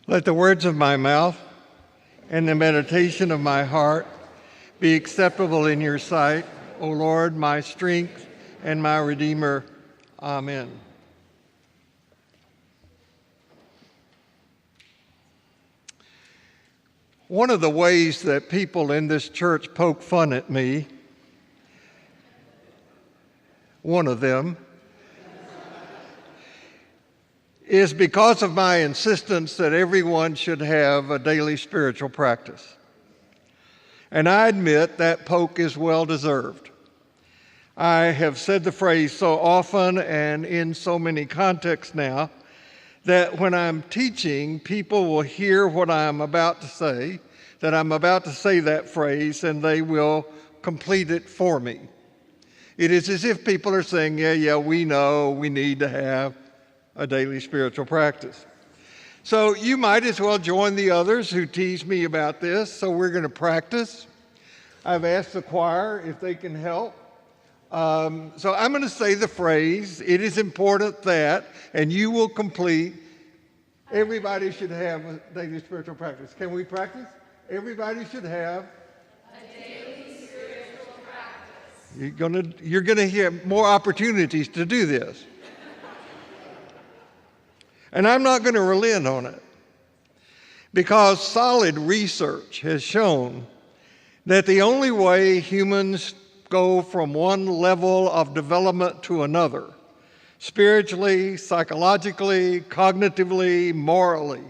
Let the words of my mouth and the meditation of my heart be acceptable in your sight, O Lord, my strength and my Redeemer. Amen. One of the ways that people in this church poke fun at me, one of them, is because of my insistence that everyone should have a daily spiritual practice. And I admit that poke is well deserved. I have said the phrase so often and in so many contexts now that when I'm teaching, people will hear what I'm about to say, that I'm about to say that phrase, and they will complete it for me. It is as if people are saying, yeah, we know we need to have a daily spiritual practice. So you might as well join the others who tease me about this. So we're going to practice. I've asked the choir if they can help. So I'm going to say the phrase, it is important that, and you will complete, everybody should have a daily spiritual practice. Can we practice? Everybody should have a daily spiritual practice. You're going to have more opportunities to do this. And I'm not going to relent on it, because solid research has shown that the only way humans go from one level of development to another, spiritually, psychologically, cognitively, morally,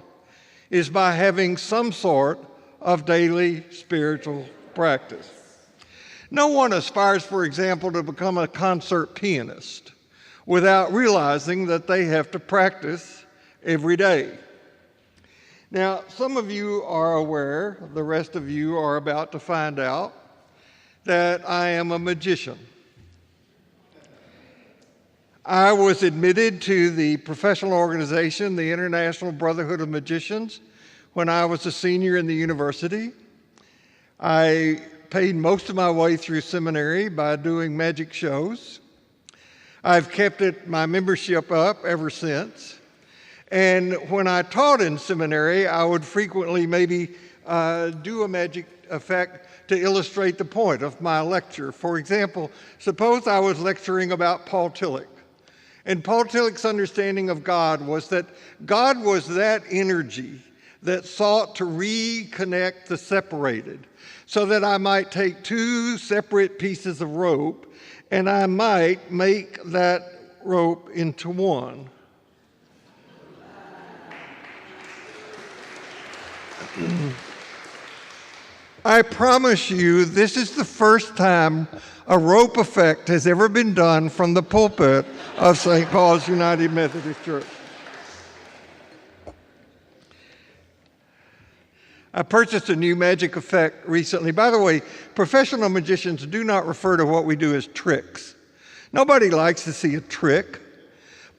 is by having some sort of daily spiritual practice. No one aspires, for example, to become a concert pianist without realizing that they have to practice every day. Now, some of you are aware, the rest of you are about to find out, that I am a magician. I was admitted to the professional organization, the International Brotherhood of Magicians, when I was a senior in the university. I paid most of my way through seminary by doing magic shows. I've kept my membership up ever since. And when I taught in seminary, I would frequently maybe do a magic effect to illustrate the point of my lecture. For example, suppose I was lecturing about Paul Tillich. And Paul Tillich's understanding of God was that God was that energy that sought to reconnect the separated, so that I might take two separate pieces of rope and I might make that rope into one. I promise you, this is the first time a rope effect has ever been done from the pulpit of St. Paul's United Methodist Church. I purchased a new magic effect recently. By the way, professional magicians do not refer to what we do as tricks. Nobody likes to see a trick,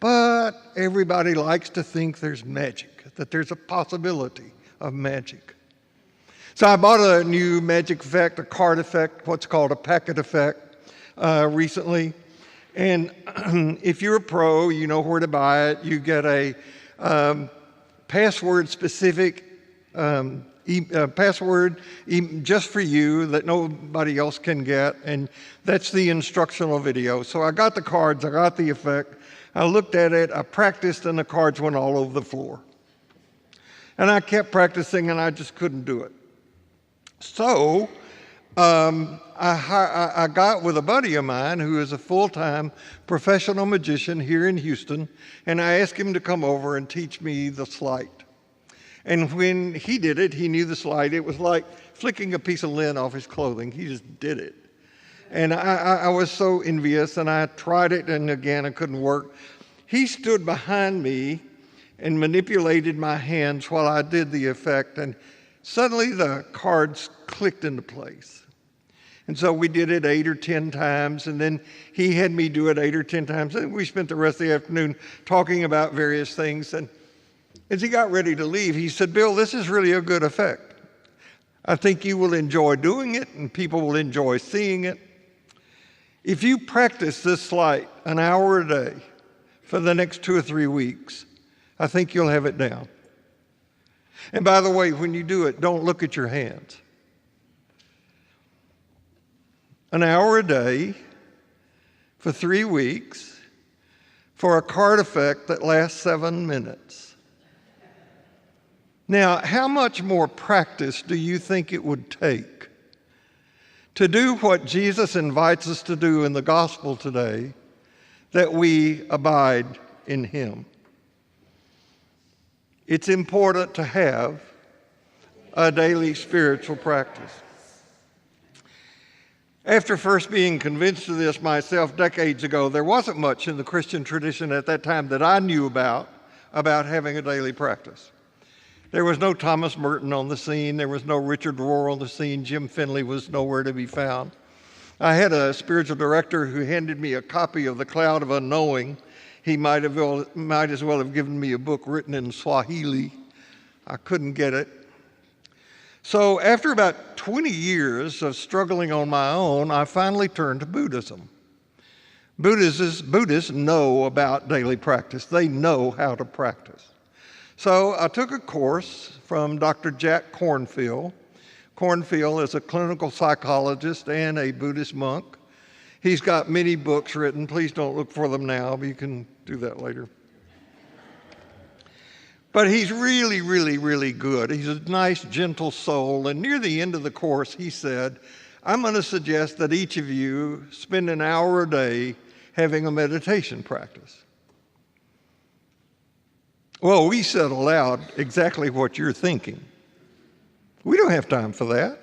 but everybody likes to think there's magic, that there's a possibility of magic. So I bought a new magic effect, a card effect, what's called a packet effect, recently. And if you're a pro, you know where to buy it. You get a password-specific password just for you that nobody else can get, and that's the instructional video. So I got the cards, I got the effect, I looked at it, I practiced, and the cards went all over the floor. And I kept practicing, and I just couldn't do it. So I got with a buddy of mine who is a full-time professional magician here in Houston, and I asked him to come over and teach me the sleight. And when he did it, he knew the sleight. It was like flicking a piece of lint off his clothing. He just did it. And I was so envious, and I tried it, and again, it couldn't work. He stood behind me and manipulated my hands while I did the effect, and suddenly the cards clicked into place. And so we did it 8 or 10 times, and then he had me do it 8 or 10 times, and we spent the rest of the afternoon talking about various things. And as he got ready to leave, he said, "Bill, this is really a good effect. I think you will enjoy doing it, and people will enjoy seeing it. If you practice this sleight an hour a day for the next 2 or 3 weeks, I think you'll have it down." And by the way, when you do it, don't look at your hands. An hour a day for 3 weeks for a card effect that lasts 7 minutes. Now, how much more practice do you think it would take to do what Jesus invites us to do in the gospel today, that we abide in him? It's important to have a daily spiritual practice. After first being convinced of this myself decades ago, there wasn't much in the Christian tradition at that time that I knew about having a daily practice. There was no Thomas Merton on the scene. There was no Richard Rohr on the scene. Jim Finley was nowhere to be found. I had a spiritual director who handed me a copy of The Cloud of Unknowing. He might as well have given me a book written in Swahili. I couldn't get it. So after about 20 years of struggling on my own, I finally turned to Buddhism. Buddhists know about daily practice. They know how to practice. So I took a course from Dr. Jack Kornfield. Kornfield is a clinical psychologist and a Buddhist monk. He's got many books written. Please don't look for them now, but you can do that later. But he's really, really, really good. He's a nice, gentle soul. And near the end of the course, he said, I'm going to suggest that each of you spend an hour a day having a meditation practice. Well, we said aloud exactly what you're thinking. We don't have time for that.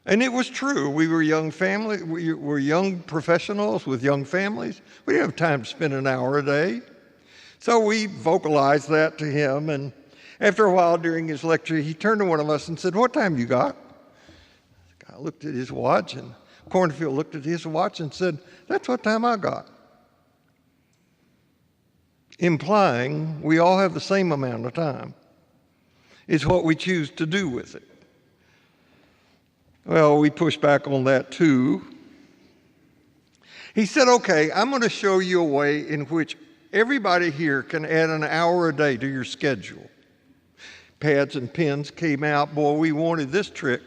And it was true. We were young family. We were young professionals with young families. We didn't have time to spend an hour a day. So we vocalized that to him, and after a while during his lecture, he turned to one of us and said, what time you got? The guy looked at his watch, and Kornfield looked at his watch and said, that's what time I got. Implying we all have the same amount of time. It's what we choose to do with it. Well, we pushed back on that too. He said, okay, I'm going to show you a way in which everybody here can add an hour a day to your schedule. Pads and pens came out. Boy, we wanted this trick.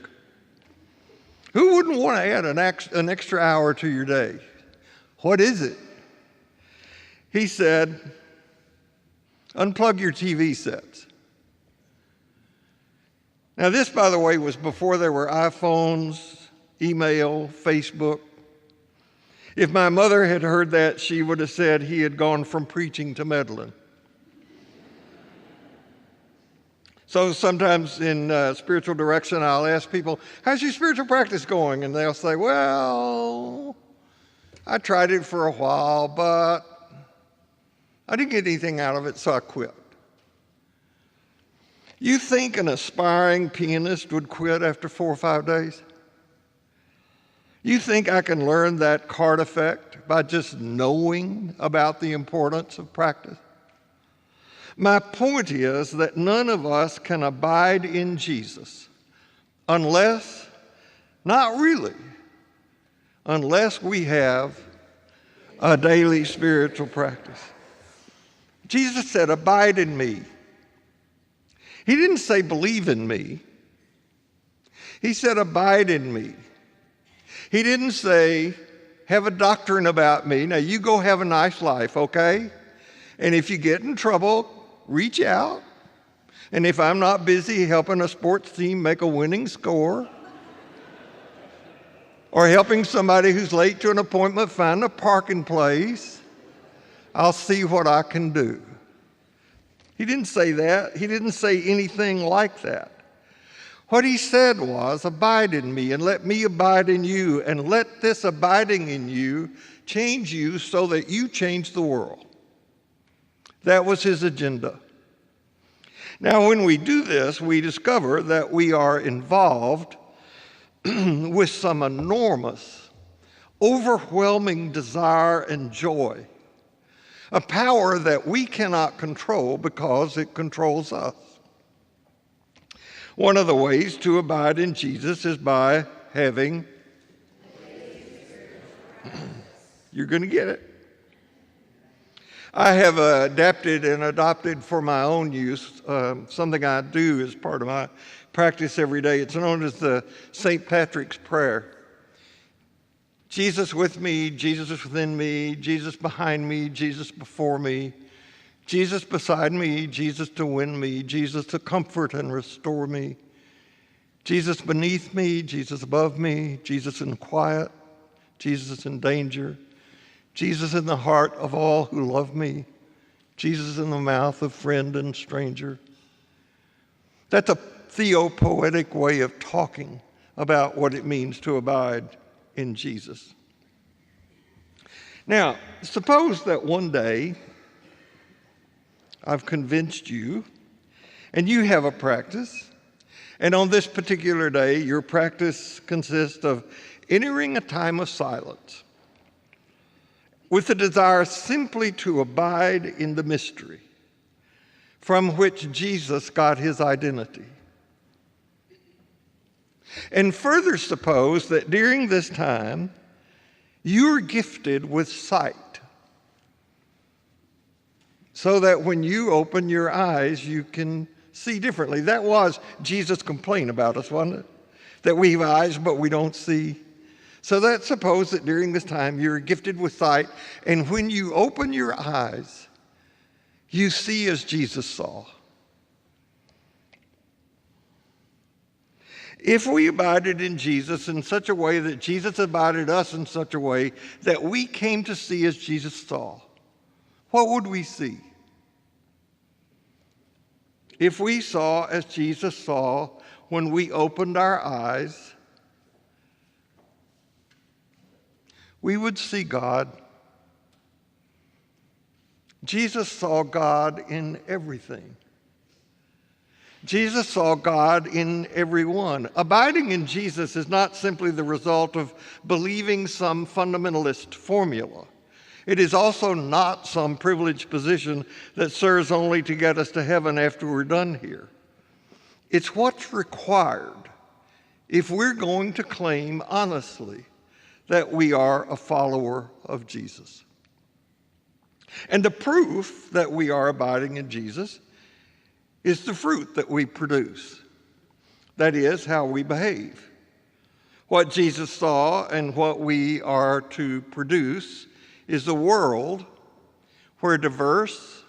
Who wouldn't want to add an extra hour to your day? What is it? He said, unplug your TV sets. Now this, by the way, was before there were iPhones, email, Facebook. If my mother had heard that, she would have said he had gone from preaching to meddling. So sometimes in spiritual direction, I'll ask people, how's your spiritual practice going? And they'll say, well, I tried it for a while, but I didn't get anything out of it, so I quit. You think an aspiring pianist would quit after 4 or 5 days? You think I can learn that card effect by just knowing about the importance of practice? My point is that none of us can abide in Jesus unless we have a daily spiritual practice. Jesus said, abide in me. He didn't say believe in me. He said abide in me. He didn't say have a doctrine about me. Now you go have a nice life, okay? And if you get in trouble, reach out. And if I'm not busy helping a sports team make a winning score, or helping somebody who's late to an appointment find a parking place, I'll see what I can do. He didn't say that. He didn't say anything like that. What he said was, abide in me and let me abide in you, and let this abiding in you change you so that you change the world. That was his agenda. Now, when we do this, we discover that we are involved with some enormous, overwhelming desire and joy, a power that we cannot control because it controls us. One of the ways to abide in Jesus is by having, you're going to get it, I have adapted and adopted for my own use something I do as part of my practice every day. It's known as the St. Patrick's Prayer. Jesus with me, Jesus within me, Jesus behind me, Jesus before me, Jesus beside me, Jesus to win me, Jesus to comfort and restore me, Jesus beneath me, Jesus above me, Jesus in quiet, Jesus in danger, Jesus in the heart of all who love me, Jesus in the mouth of friend and stranger. That's a theopoetic way of talking about what it means to abide in Jesus. Now, suppose that one day I've convinced you and you have a practice, and on this particular day, your practice consists of entering a time of silence with the desire simply to abide in the mystery from which Jesus got his identity. And further suppose that during this time, you're gifted with sight, so that when you open your eyes, you can see differently. That was Jesus' complaint about us, wasn't it? That we have eyes, but we don't see. So let's suppose that during this time, you're gifted with sight, and when you open your eyes, you see as Jesus saw. If we abided in Jesus in such a way that Jesus abided us in such a way that we came to see as Jesus saw, what would we see? If we saw as Jesus saw when we opened our eyes, we would see God. Jesus saw God in everything. Jesus saw God in everyone. Abiding in Jesus is not simply the result of believing some fundamentalist formula. It is also not some privileged position that serves only to get us to heaven after we're done here. It's what's required if we're going to claim honestly that we are a follower of Jesus. And the proof that we are abiding in Jesus is the fruit that we produce. That is, how we behave. What Jesus saw and what we are to produce is a world where diverse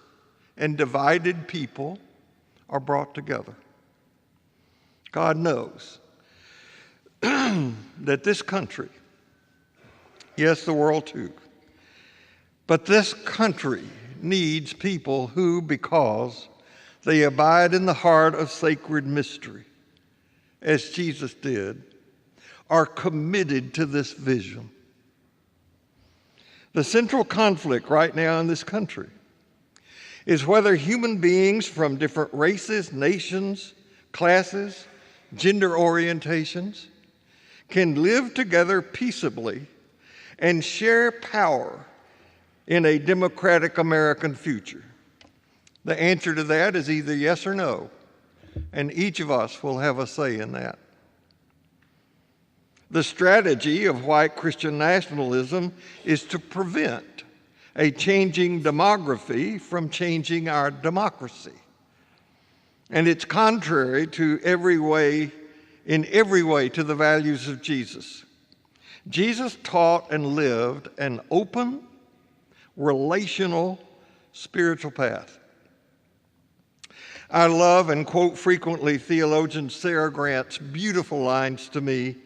and divided people are brought together. God knows that this country, yes, the world too, but this country needs people who, because they abide in the heart of sacred mystery, as Jesus did, are committed to this vision. The central conflict right now in this country is whether human beings from different races, nations, classes, gender orientations can live together peaceably and share power in a democratic American future. The answer to that is either yes or no, and each of us will have a say in that. The strategy of white Christian nationalism is to prevent a changing demography from changing our democracy. And it's contrary to in every way to the values of Jesus. Jesus taught and lived an open, relational, spiritual path. I love and quote frequently theologian Sarah Grant's beautiful lines to me.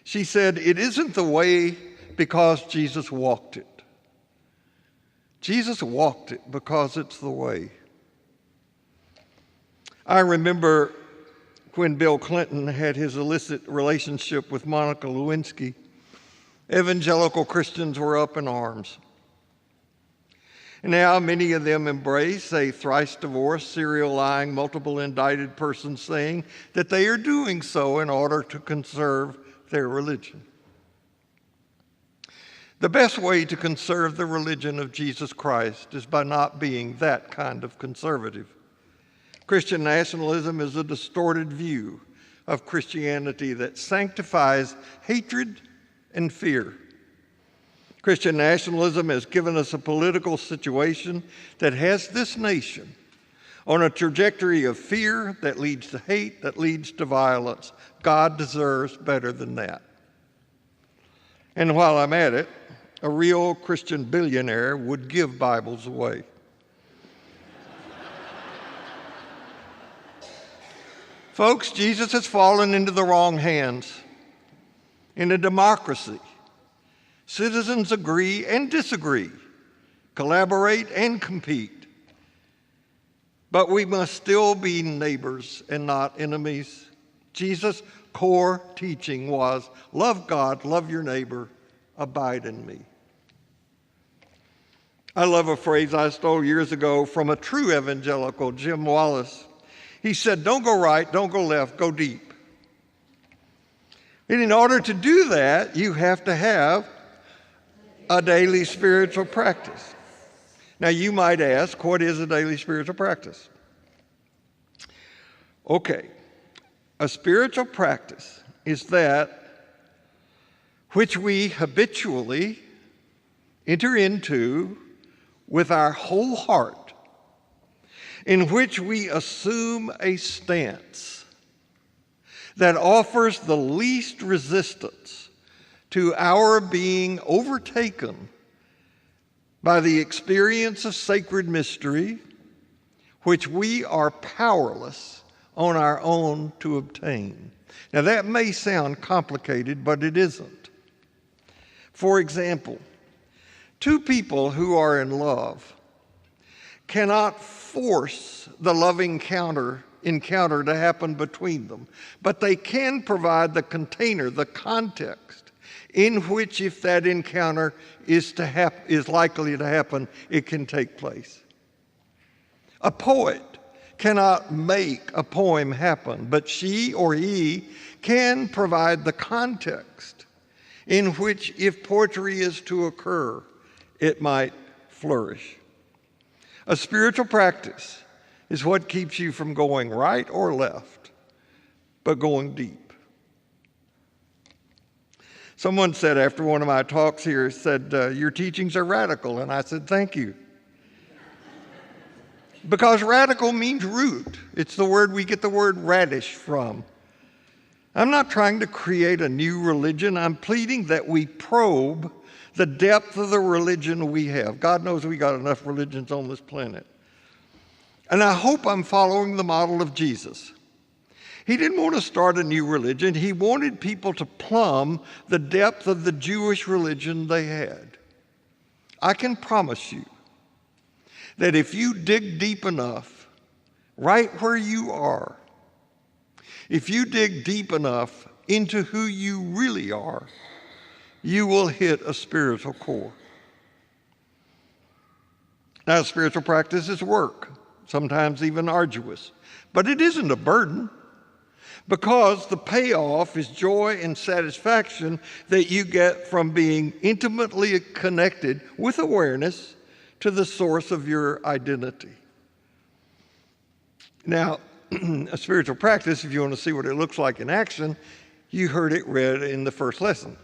She said, "It isn't the way because Jesus walked it. Jesus walked it because it's the way." I remember when Bill Clinton had his illicit relationship with Monica Lewinsky, evangelical Christians were up in arms. Now many of them embrace a thrice-divorced, serial-lying, multiple-indicted person saying that they are doing so in order to conserve their religion. The best way to conserve the religion of Jesus Christ is by not being that kind of conservative. Christian nationalism is a distorted view of Christianity that sanctifies hatred and fear. Christian nationalism has given us a political situation that has this nation on a trajectory of fear that leads to hate, that leads to violence. God deserves better than that. And while I'm at it, a real Christian billionaire would give Bibles away. Folks, Jesus has fallen into the wrong hands. In a democracy, citizens agree and disagree, collaborate and compete. But we must still be neighbors and not enemies. Jesus' core teaching was, love God, love your neighbor, abide in me. I love a phrase I stole years ago from a true evangelical, Jim Wallace. He said, don't go right, don't go left, go deep. And in order to do that, you have to have a daily spiritual practice. Now, you might ask, what is a daily spiritual practice? Okay, a spiritual practice is that which we habitually enter into with our whole heart, in which we assume a stance that offers the least resistance to our being overtaken by the experience of sacred mystery, which we are powerless on our own to obtain. Now that may sound complicated, but it isn't. For example, two people who are in love cannot force the loving encounter to happen between them, but they can provide the container, the context, in which if that encounter is likely to happen, it can take place. A poet cannot make a poem happen, but she or he can provide the context in which, if poetry is to occur, it might flourish. A spiritual practice is what keeps you from going right or left, but going deep. Someone said after one of my talks here, your teachings are radical, and I said, thank you. Because radical means root. It's the word we get the word radish from. I'm not trying to create a new religion. I'm pleading that we probe the depth of the religion we have. God knows we got enough religions on this planet. And I hope I'm following the model of Jesus. He didn't want to start a new religion. He wanted people to plumb the depth of the Jewish religion they had. I can promise you that if you dig deep enough, right where you are, if you dig deep enough into who you really are, you will hit a spiritual core. Now, spiritual practice is work, sometimes even arduous, but it isn't a burden, because the payoff is joy and satisfaction that you get from being intimately connected with awareness to the source of your identity. Now, a spiritual practice, if you want to see what it looks like in action, you heard it read in the first lesson.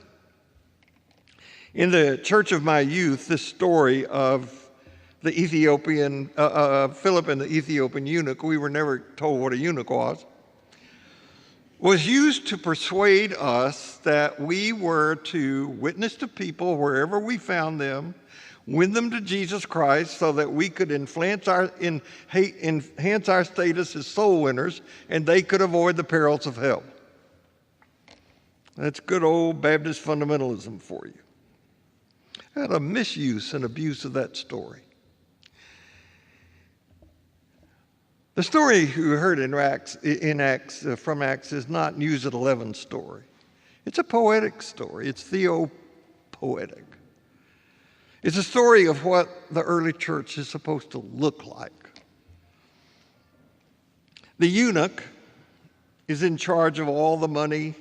In the church of my youth, this story of the Ethiopian, Philip and the Ethiopian eunuch, we were never told what a eunuch was used to persuade us that we were to witness to people wherever we found them, win them to Jesus Christ so that we could enhance our status as soul winners and they could avoid the perils of hell. That's good old Baptist fundamentalism for you. I had a misuse and abuse of that story. The story you heard from Acts is not News at 11 story. It's a poetic story. It's theopoetic. It's a story of what the early church is supposed to look like. The eunuch is in charge of all the money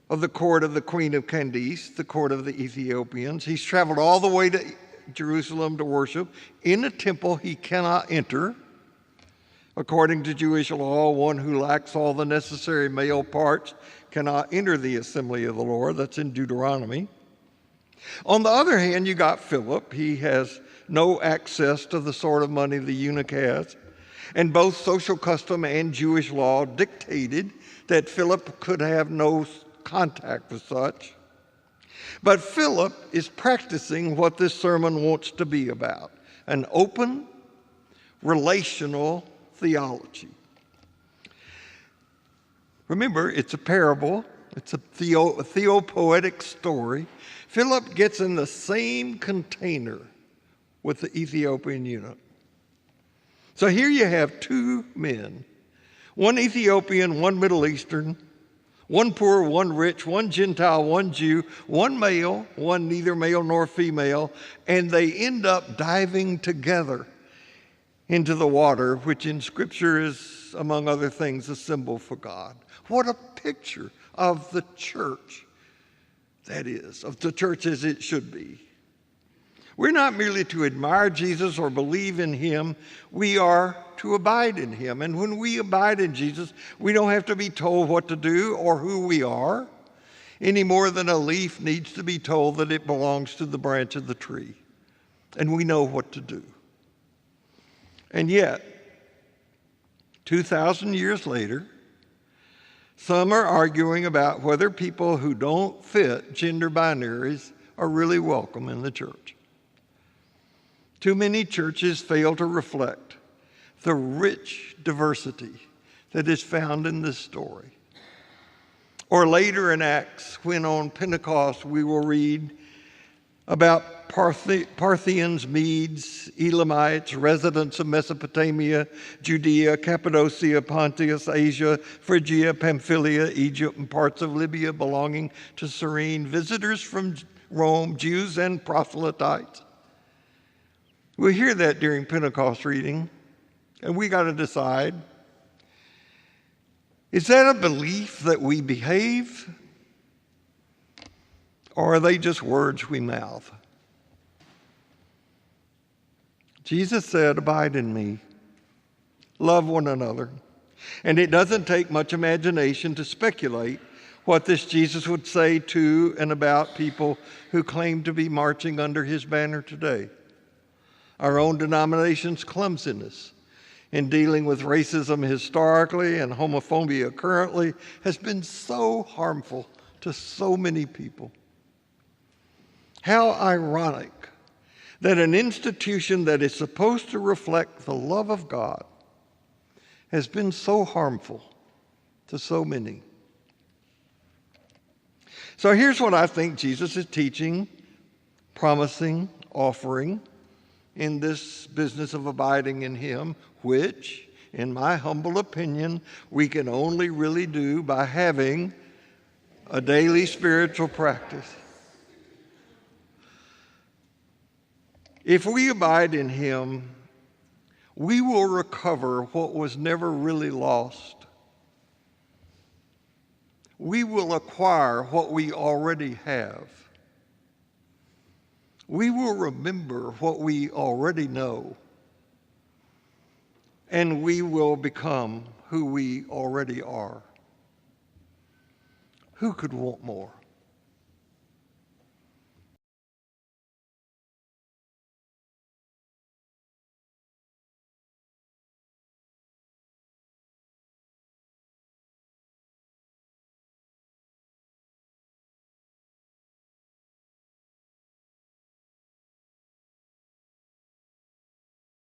of the court of the Queen of Candace, the court of the Ethiopians. He's traveled all the way to Jerusalem to worship in a temple he cannot enter. According to Jewish law, one who lacks all the necessary male parts cannot enter the assembly of the Lord. That's in Deuteronomy. On the other hand, you got Philip. He has no access to the sort of money the eunuch has. And both social custom and Jewish law dictated that Philip could have no contact with such. But Philip is practicing what this sermon wants to be about, an open, relational theology. Remember, it's a parable. It's a theopoetic story. Philip gets in the same container with the Ethiopian eunuch. So here you have two men, one Ethiopian, one Middle Eastern, one poor, one rich, one Gentile, one Jew, one male, one neither male nor female, and they end up diving together into the water, which in Scripture is, among other things, a symbol for God. What a picture of the church that is, of the church as it should be. We're not merely to admire Jesus or believe in him, we are to abide in him. And when we abide in Jesus, we don't have to be told what to do or who we are, any more than a leaf needs to be told that it belongs to the branch of the tree. And we know what to do. And yet, 2,000 years later, some are arguing about whether people who don't fit gender binaries are really welcome in the church. Too many churches fail to reflect the rich diversity that is found in this story. Or later in Acts, when on Pentecost we will read about Parthians, Medes, Elamites, residents of Mesopotamia, Judea, Cappadocia, Pontus, Asia, Phrygia, Pamphylia, Egypt, and parts of Libya belonging to Cyrene, visitors from Rome, Jews and proselytes. We hear that during Pentecost reading, and we got to decide, is that a belief that we behave, or are they just words we mouth? Jesus said, abide in me, love one another. And it doesn't take much imagination to speculate what this Jesus would say to and about people who claim to be marching under his banner today. Our own denomination's clumsiness in dealing with racism historically and homophobia currently has been so harmful to so many people. How ironic that an institution that is supposed to reflect the love of God has been so harmful to so many. So here's what I think Jesus is teaching, promising, offering in this business of abiding in him, which, in my humble opinion, we can only really do by having a daily spiritual practice. If we abide in him, we will recover what was never really lost. We will acquire what we already have. We will remember what we already know. And we will become who we already are. Who could want more?